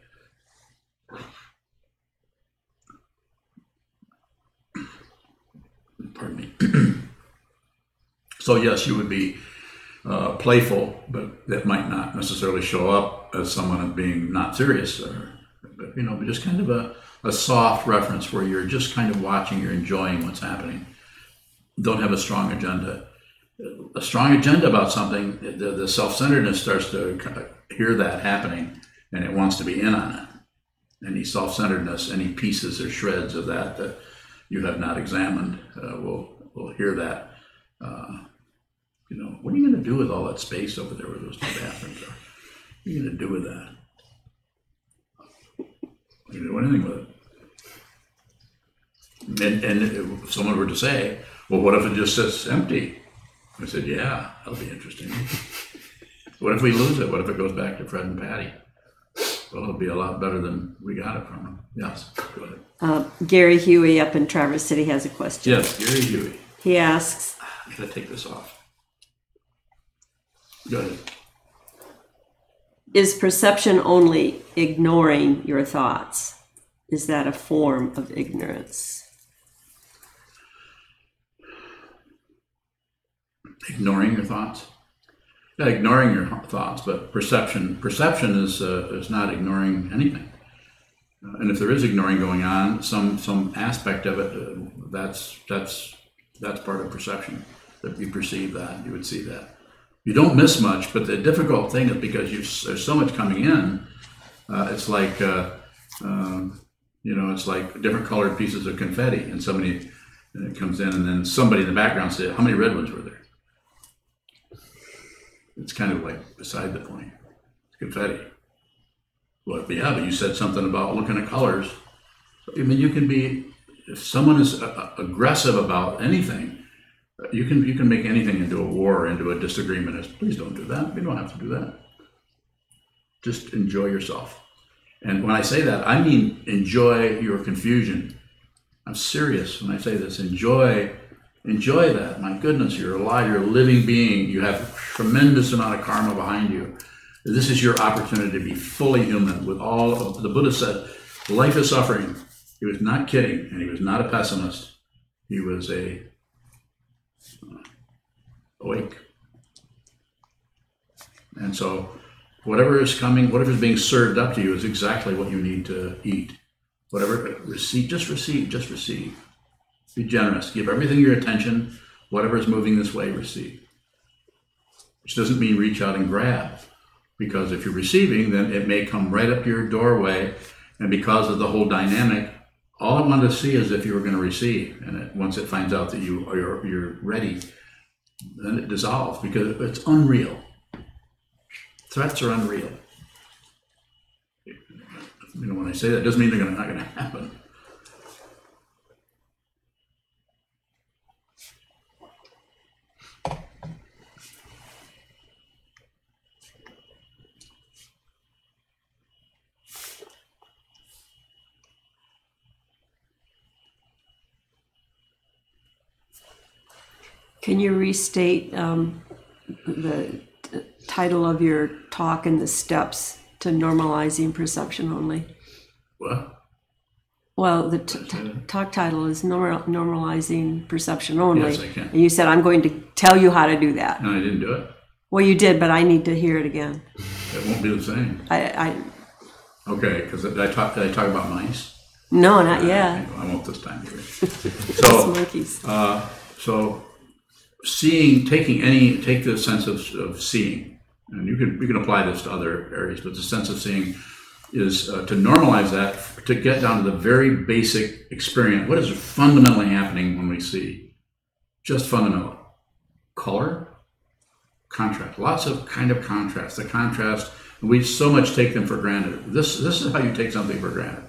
Pardon me. So yes, you would be playful, but that might not necessarily show up as someone as being not serious, but just kind of a soft reference where you're just kind of watching, you're enjoying what's happening. Don't have a strong agenda. A strong agenda about something, the self-centeredness starts to hear that happening, and it wants to be in on it. Any self-centeredness, any pieces or shreds of that you have not examined will hear that. What are you going to do with all that space over there where those two bathrooms are? What are you going to do with that? You can do anything with it. And if someone were to say, well, what if it just sits empty? I said, yeah, that'll be interesting. What if we lose it? What if it goes back to Fred and Patty? Well, it'll be a lot better than we got it from them. Yes, go ahead.
Gary Huey up in Traverse City has a question.
Yes, Gary Huey.
He asks,
I'm going to take this off. Go ahead.
Is perception only ignoring your thoughts? Is that a form of ignorance?
Ignoring your thoughts? Yeah, ignoring your thoughts, but perception is not ignoring anything. And if there is ignoring going on, some aspect of it, that's part of perception. That you perceive that, you would see that. You don't miss much, but the difficult thing is because there's so much coming in. It's like it's like different colored pieces of confetti, and somebody comes in, and then somebody in the background says, "How many red ones were there?" It's kind of like beside the point. It's confetti. Well, yeah, but you said something about looking at colors. I mean, you can be, if someone is aggressive about anything, you can make anything into a war, into a disagreement. Please don't do that. You don't have to do that. Just enjoy yourself. And when I say that, I mean enjoy your confusion. I'm serious when I say this. Enjoy that. My goodness, you're alive. You're a living being. You have a tremendous amount of karma behind you. This is your opportunity to be fully human with all of, the Buddha said, life is suffering. He was not kidding, and he was not a pessimist. He was awake. And so whatever is coming, whatever is being served up to you is exactly what you need to eat. Whatever, receive. Be generous. Give everything your attention. Whatever is moving this way, receive. Which doesn't mean reach out and grab. Because if you're receiving, then it may come right up to your doorway. And because of the whole dynamic, all I wanted to see is if you were going to receive. And once it finds out that you're ready, then it dissolves because it's unreal. Threats are unreal. when I say that, it doesn't mean they're not going to happen.
Can you restate the title of your talk and the steps to normalizing perception only?
What?
Well, the talk title is Normalizing Perception Only.
Yes, I can.
And you said, I'm going to tell you how to do that.
No, I didn't do it.
Well, you did, but I need to hear it again.
It won't be the same. Okay, because did I talk about mice?
No, not yet.
I won't this time.
So, monkeys.
So take the sense of seeing, and you can apply this to other areas, but the sense of seeing is to normalize that, to get down to the very basic experience. What is fundamentally happening when we see? Just fundamental. Color, contrast, lots of kind of contrast. The contrast, we so much take them for granted. This is how you take something for granted.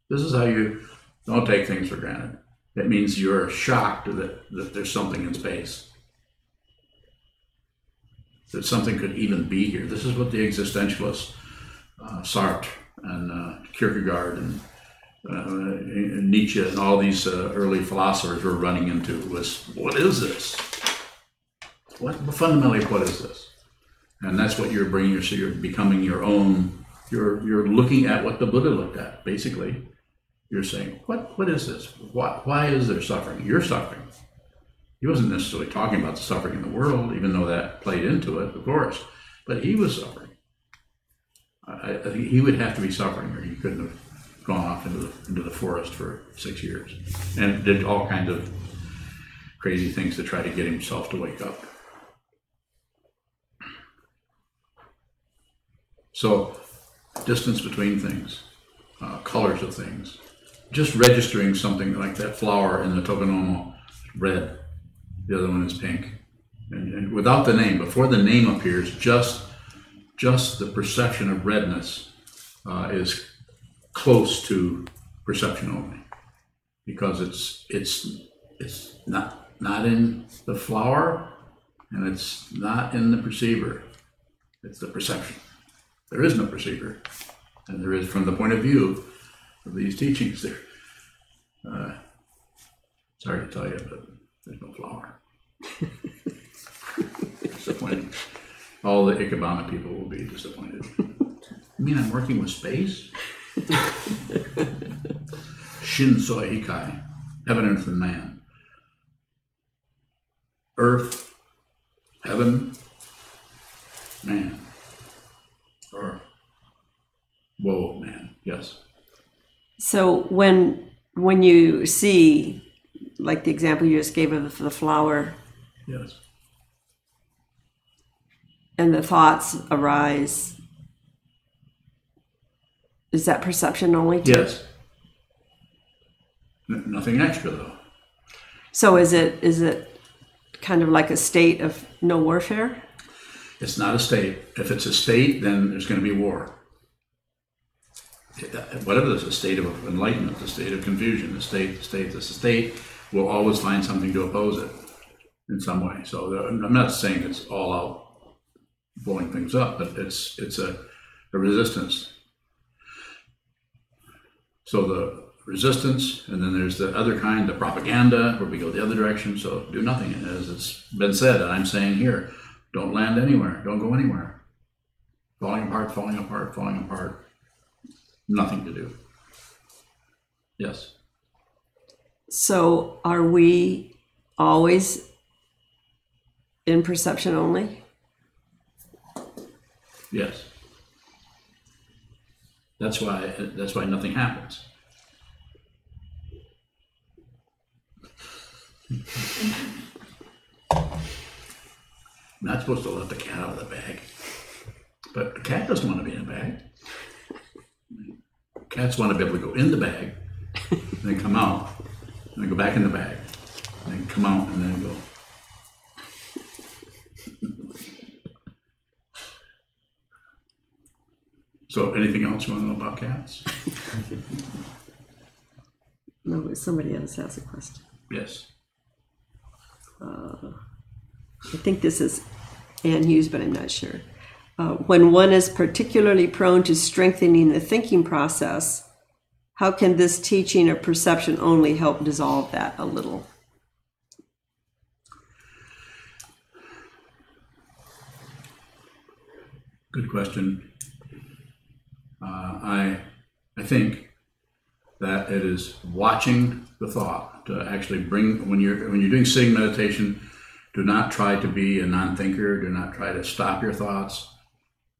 This is how you don't take things for granted. That means you're shocked that there's something in space. That something could even be here. This is what the existentialists, Sartre and Kierkegaard and Nietzsche and all these early philosophers were running into was, what is this? Fundamentally, what is this? And that's what you're bringing. So you're becoming your own. You're looking at what the Buddha looked at. Basically, you're saying, what is this? Why is there suffering? You're suffering. He wasn't necessarily talking about the suffering in the world, even though that played into it, of course. But he was suffering. I think he would have to be suffering, or he couldn't have gone off into the forest for 6 years and did all kinds of crazy things to try to get himself to wake up. So, distance between things, colors of things, just registering something like that flower in the Tokonomo, red, the other one is pink, and without the name, before the name appears, just the perception of redness is close to perception only, because it's not in the flower, and it's not in the perceiver. It's the perception. There is no perceiver, and there is, from the point of view of these teachings, there. Sorry to tell you, but there's no flower. Disappointing. All the Ikebana people will be disappointed. You mean I'm working with space? Shinsoi Hikai, heaven, earth, and man. Earth, heaven, man. Or, whoa, man, yes.
So when you see, like the example you just gave of the flower,
yes,
and the thoughts arise, is that perception only too?
yes. Nothing extra though.
So is it kind of like a state of no warfare?
It's not a state. If it's a state, then there's going to be war. Whatever there's a state of enlightenment, the state of confusion, the state will always find something to oppose it in some way. So I'm not saying it's all out blowing things up, but it's a resistance. So the resistance, and then there's the other kind, the propaganda, where we go the other direction. So do nothing, as it's been said, and I'm saying here, don't land anywhere, don't go anywhere. Falling apart, falling apart, falling apart. Nothing to do. Yes.
So are we always in perception only?
Yes. That's why nothing happens. Not supposed to let the cat out of the bag. But the cat doesn't want to be in a bag. Cats want to be able to go in the bag, and then come out, and then go back in the bag, and then come out, and then go. So anything else you want to know about cats?
No, somebody else has a question.
Yes.
I think this is Ann Hughes, but I'm not sure. When one is particularly prone to strengthening the thinking process, how can this teaching of perception only help dissolve that a little?
Good question. I think that it is watching the thought to actually bring, when you're doing sitting meditation, do not try to be a non-thinker. Do not try to stop your thoughts.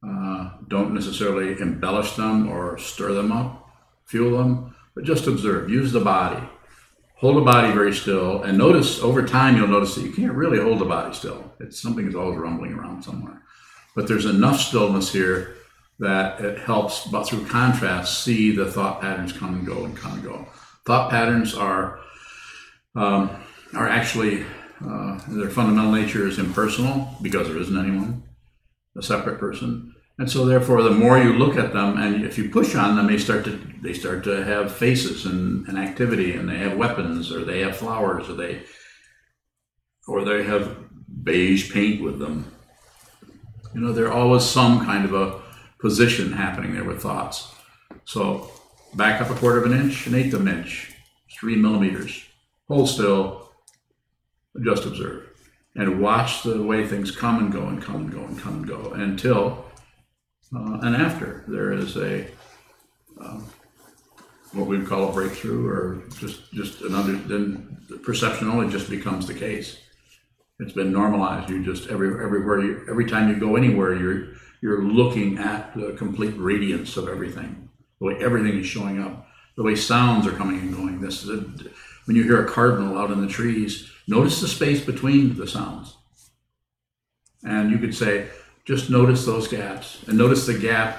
Don't necessarily embellish them or stir them up, fuel them, but just observe. Use the body. Hold the body very still, and notice over time you'll notice that you can't really hold the body still. Something is always rumbling around somewhere. But there's enough stillness here that it helps, but through contrast, see the thought patterns come and go and come and go. Thought patterns are actually, their fundamental nature is impersonal because there isn't anyone, a separate person. And so therefore, the more you look at them, and if you push on them, they start to have faces and activity, and they have weapons, or they have flowers, or they have beige paint with them. You know, there's always some kind of a position happening there with thoughts. So back up 1/4 of an inch, 1/8 of an inch, 3 millimeters. Hold still, just observe. And watch the way things come and go and come and go and come and go until and after there is a what we'd call a breakthrough, or just then the perception only just becomes the case. It's been normalized. You just every time you go anywhere, you're looking at the complete radiance of everything, the way everything is showing up, the way sounds are coming and going. When you hear a cardinal out in the trees, notice the space between the sounds. And you could say, just notice those gaps, and notice the gap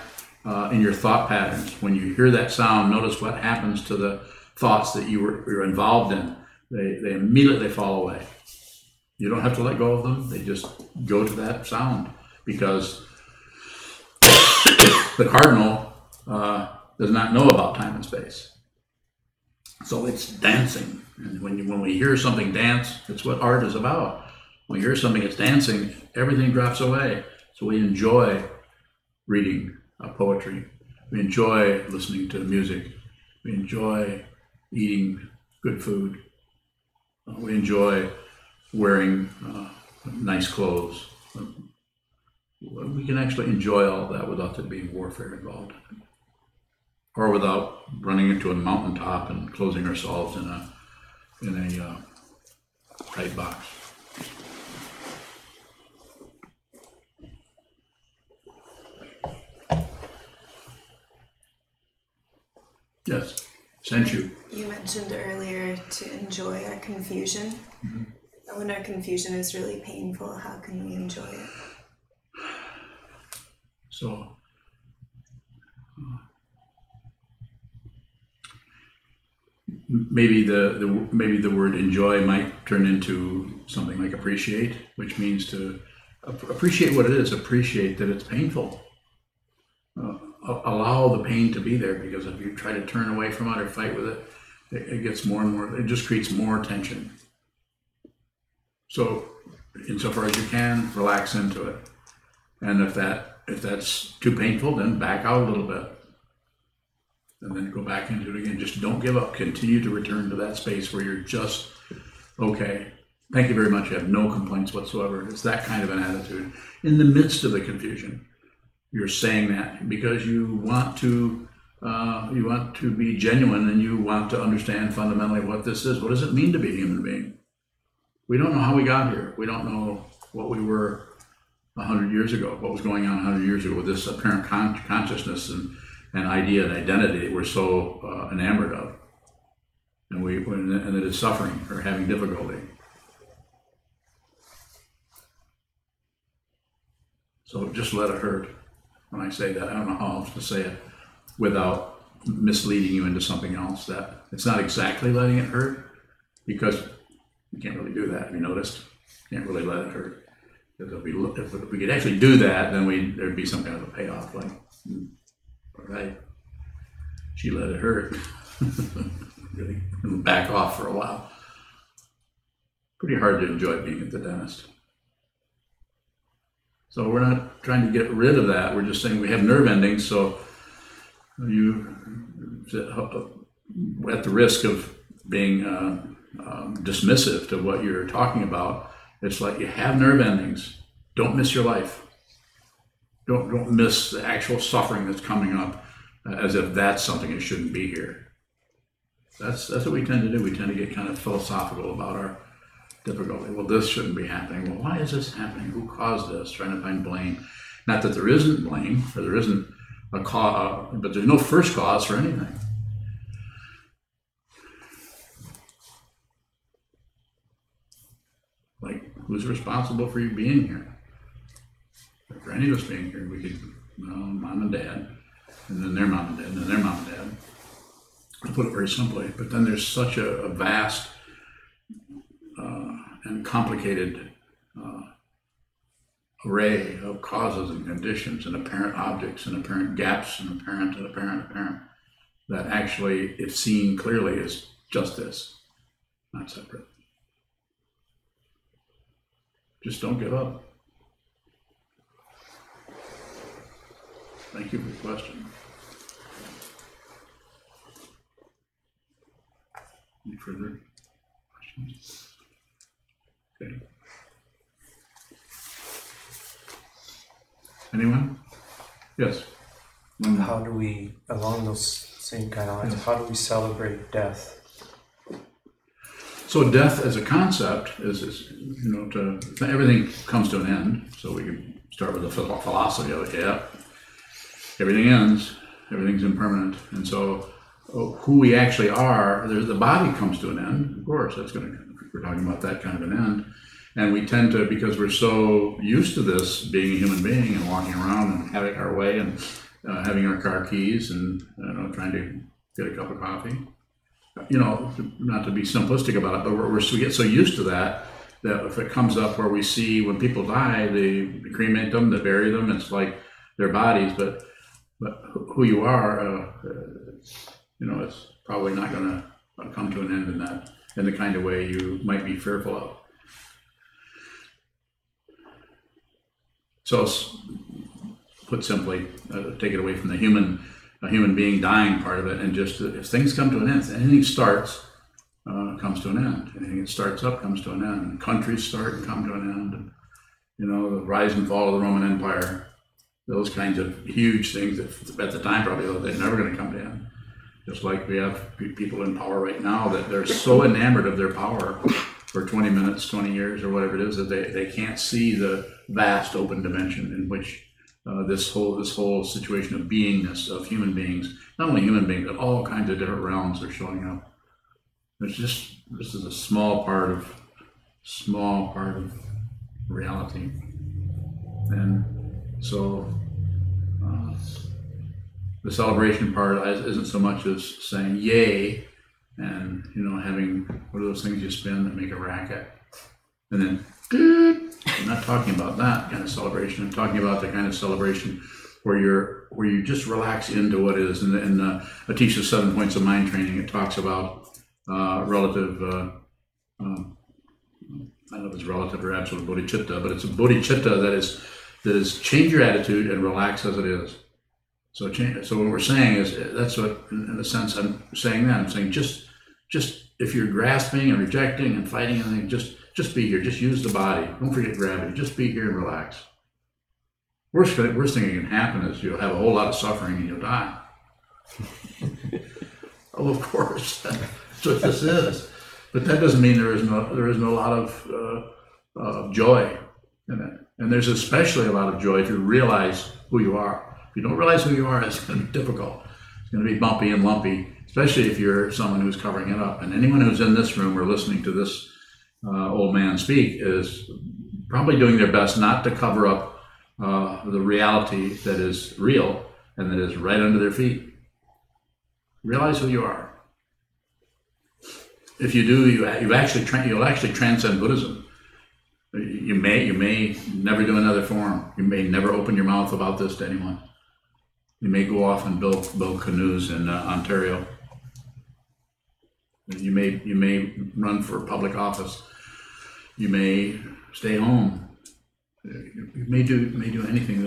in your thought patterns. When you hear that sound, notice what happens to the thoughts that you're involved in. They immediately fall away. You don't have to let go of them. They just go to that sound, because the cardinal does not know about time and space. So it's dancing. And when we hear something dance, it's what art is about. When we hear something that's dancing, everything drops away. So we enjoy reading poetry. We enjoy listening to music. We enjoy eating good food. We enjoy wearing nice clothes. We can actually enjoy all that without there being warfare involved, or without running into a mountaintop and closing ourselves in a tight box. Yes, Senchu.
You mentioned earlier to enjoy our confusion.
Mm-hmm.
When our confusion is really painful, how can we enjoy it?
So, maybe the word enjoy might turn into something like appreciate, which means to appreciate what it is. Appreciate that it's painful. Allow the pain to be there, because if you try to turn away from it or fight with it, it gets more and more. It just creates more tension. So, insofar as you can, relax into it. And if that's too painful, then back out a little bit, and then go back into it again. Just don't give up. Continue to return to that space where you're just okay. Thank you very much. You have no complaints whatsoever. It's that kind of an attitude in the midst of the confusion. You're saying that because you want to be genuine, and you want to understand fundamentally what this is. What does it mean to be a human being? We don't know how we got here. We don't know what we were 100 years ago, what was going on 100 years ago with this apparent consciousness and idea and identity that we're so enamored of, and that is suffering or having difficulty. So just let it hurt. When I say that, I don't know how else to say it without misleading you into something else. That it's not exactly letting it hurt, because you can't really do that. Have you noticed? You can't really let it hurt. If we could actually do that, then there'd be some kind of a payoff, like Right. She let it hurt. Really back off for a while. Pretty hard to enjoy being at the dentist. So we're not trying to get rid of that. We're just saying we have nerve endings, so you, at the risk of being dismissive to what you're talking about, it's like you have nerve endings. Don't miss your life. Don't miss the actual suffering that's coming up, as if that's something that shouldn't be here. That's what we tend to do. We tend to get kind of philosophical about our difficulty. Well, this shouldn't be happening. Well, why is this happening? Who caused this? Trying to find blame. Not that there isn't blame, or there isn't a cause, but there's no first cause for anything. Like, who's responsible for you being here? For any of us being here, we could, mom and dad, and then their mom and dad, and then their mom and dad. I put it very simply, but then there's such a vast and complicated array of causes and conditions and apparent objects and apparent gaps and apparent, that actually, if seen clearly, is just this, not separate. Just don't give up. Thank you for the question. Any further questions? Okay. Anyone? Yes.
How do we, along those same kind of lines, how do we celebrate death?
So death as a concept is everything comes to an end. So we can start with the philosophy of it. Yeah, everything ends. Everything's impermanent, and so who we actually are, the body comes to an end. Of course, we're talking about that kind of an end. And we tend to, because we're so used to this, being a human being and walking around and having our way and having our car keys and trying to get a cup of coffee. Not to be simplistic about it, but we get so used to that if it comes up where we see when people die, they cremate them, they bury them, it's like their bodies, but who you are, it's probably not going to come to an end in the kind of way you might be fearful of. So, put simply, take it away from a human being dying part of it, and just if things come to an end, anything starts, comes to an end. Anything that starts up comes to an end. Countries start and come to an end. The rise and fall of the Roman Empire, those kinds of huge things that at the time probably they're never going to come to an end. Just like we have people in power right now that they're so enamored of their power for 20 minutes, 20 years, or whatever it is, that they can't see the vast open dimension in which this whole situation of beingness of human beings, not only human beings, but all kinds of different realms are showing up. This is a small part of reality, and so the celebration part isn't so much as saying yay and having what are those things you spin that make a racket, and then I'm not talking about that kind of celebration. I'm talking about the kind of celebration where you just relax into what is. In Atisha's 7 Points of Mind Training, it talks about relative. I don't know if it's relative or absolute bodhicitta, but it's a bodhicitta that is change your attitude and relax as it is. So what we're saying is that's what, in a sense, I'm saying that. I'm saying just if you're grasping and rejecting and fighting anything, just be here. Just use the body. Don't forget gravity. Just be here and relax. Worst thing that can happen is you'll have a whole lot of suffering and you'll die. Oh, of course, that's what this is. But that doesn't mean there isn't a lot of joy in it. And there's especially a lot of joy if you realize who you are. If you don't realize who you are, it's going to be difficult. It's going to be bumpy and lumpy, especially if you're someone who's covering it up. And anyone who's in this room or listening to this old man speak is probably doing their best not to cover up the reality that is real and that is right under their feet. Realize who you are. If you do, you'll actually transcend Buddhism. You may never do another form. You may never open your mouth about this to anyone. You may go off and build canoes in Ontario. You may run for public office. You may stay home. You may do anything.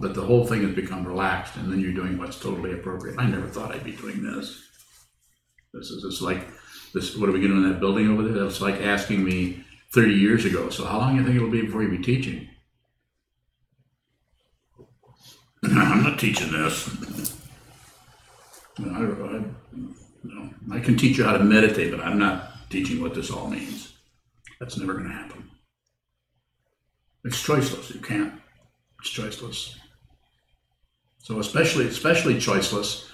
But the whole thing has become relaxed, and then you're doing what's totally appropriate. I never thought I'd be doing this. This is like this. What are we going to do in that building over there? That's like asking me 30 years ago. So how long do you think it'll be before you be teaching? I'm not teaching this. I can teach you how to meditate, but I'm not teaching what this all means. That's never going to happen. It's choiceless. You can't. It's choiceless. So especially choiceless.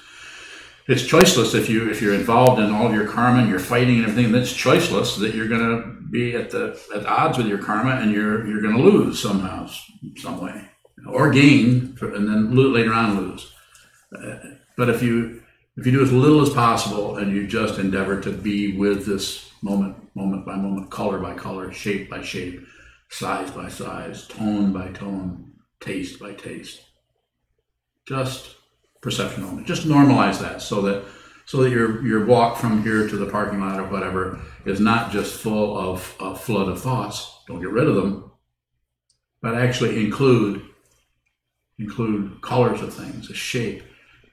It's choiceless if you're involved in all your karma and you're fighting and everything. That's choiceless that you're going to be at odds with your karma and you're going to lose somehow, some way, or gain, and then later on lose. But if you do as little as possible and you just endeavor to be with this moment by moment, color by color, shape by shape, size by size, tone by tone, taste by taste, just perception only. Just normalize that so that your walk from here to the parking lot or whatever is not just full of a flood of thoughts. Don't get rid of them, but actually include colors of things, a shape,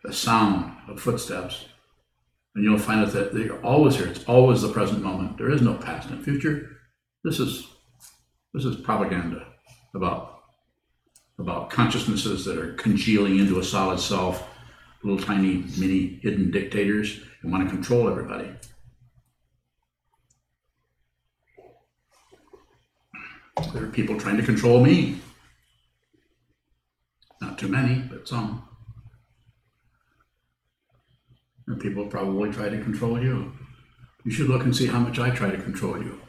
a sound of footsteps, and you'll find that they're always here. It's always the present moment. There is no past and future. This is propaganda about consciousnesses that are congealing into a solid self, little tiny mini hidden dictators who want to control everybody. There are people trying to control me. Not too many, but some. And people probably try to control you. You should look and see how much I try to control you.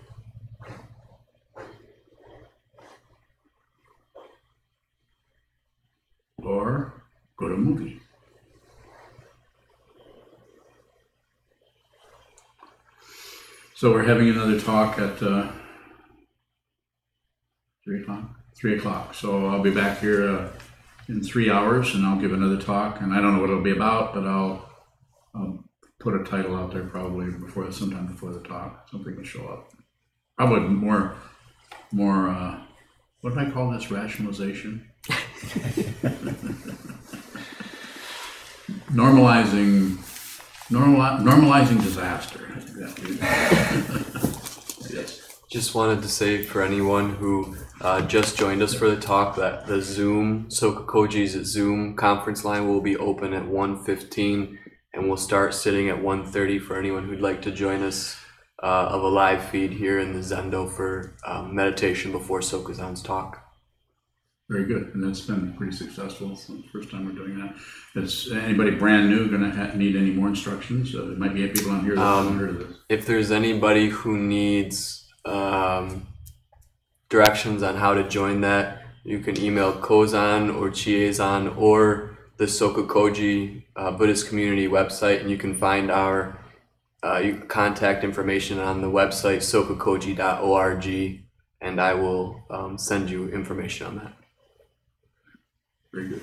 Or go to a movie. So we're having another talk at 3 o'clock? 3 o'clock. So I'll be back here in 3 hours and I'll give another talk. And I don't know what it'll be about, but I'll put a title out there probably sometime before the talk. Something will show up. Probably more. What do I call this? Rationalization. Normalizing disaster. Yes.
Just wanted to say for anyone who just joined us for the talk that the Sokukoji's Zoom conference line will be open at 1:15 and we'll start sitting at 1:30 for anyone who'd like to join us of a live feed here in the Zendo for meditation before Sokuzan's talk.
Very good, and that's been pretty successful. It's the first time we're doing that. Is anybody brand new going to need any more instructions? There might be people on here that haven't heard of this.
If there's anybody who needs directions on how to join that, you can email Kozan or Chiezan or the Sokukoji Buddhist community website, and you can find our contact information on the website sokukoji.org, and I will send you information on that.
Very good.